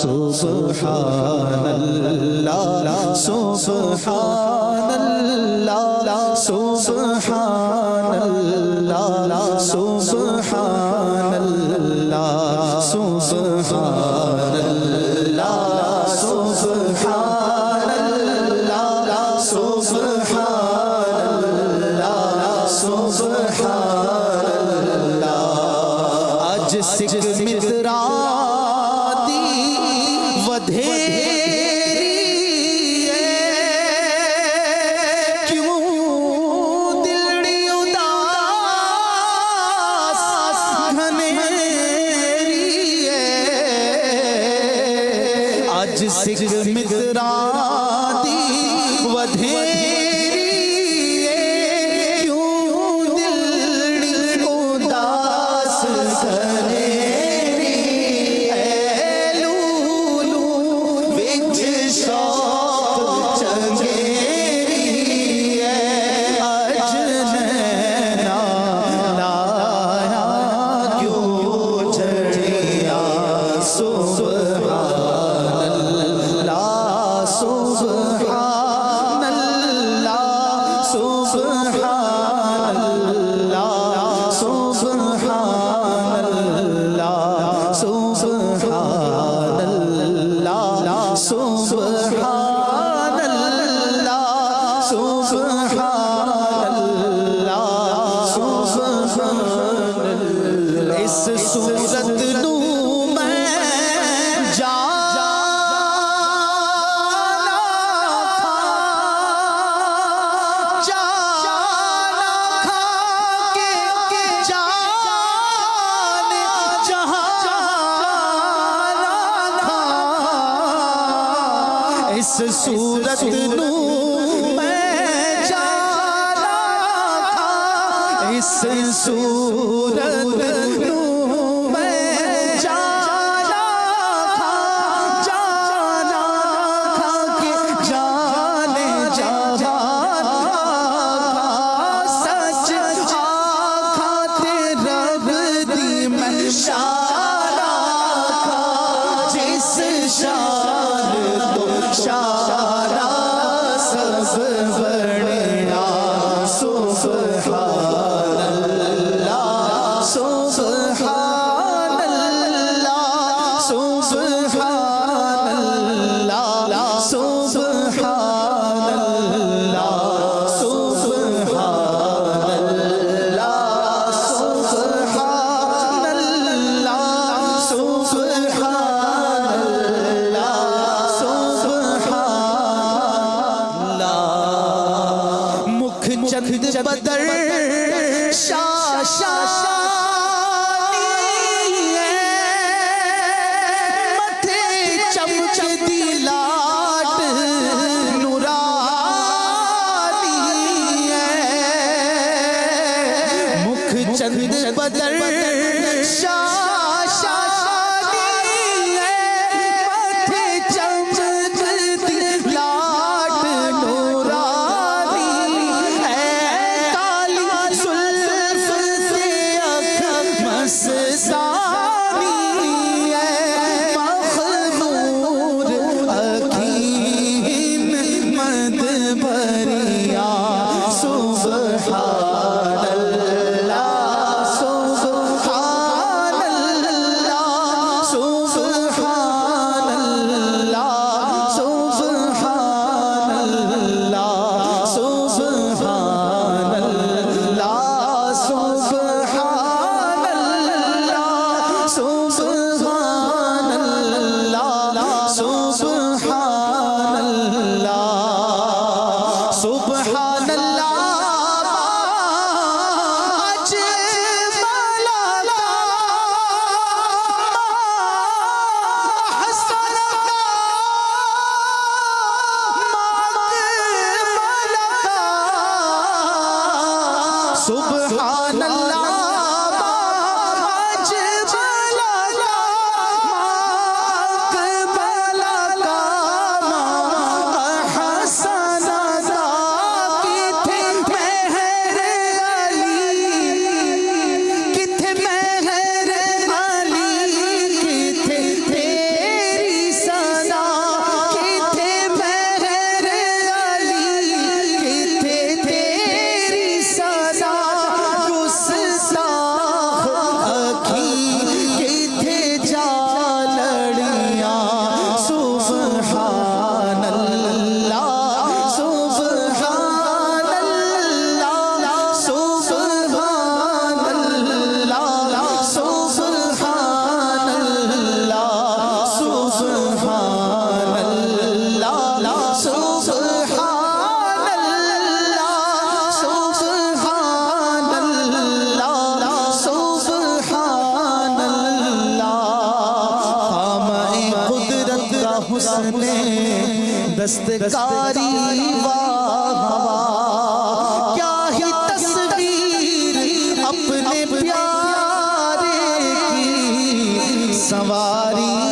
سبحان اللہ سبحان اللہ سبحان اللہ سبحان اللہ سبحان اللہ سبحان اللہ سبحان اللہ سبحان اللہ آج سکھ مترا دی ودھیری کیوں دلڑی اداس گھنیری آج سکھ مترا دی ودھیری اس صورت نو میں جانا تھا اس صورت نو میں جانا تھا کہ جانے جہاں سچ آنکھا تھے رب دی میں شانا تھا جس شان تو شارا سب بڑھنا سبحان اللہ حسن دستکاری واہ واہ، کیا ہی تصویر اپنے پیارے کی سنواری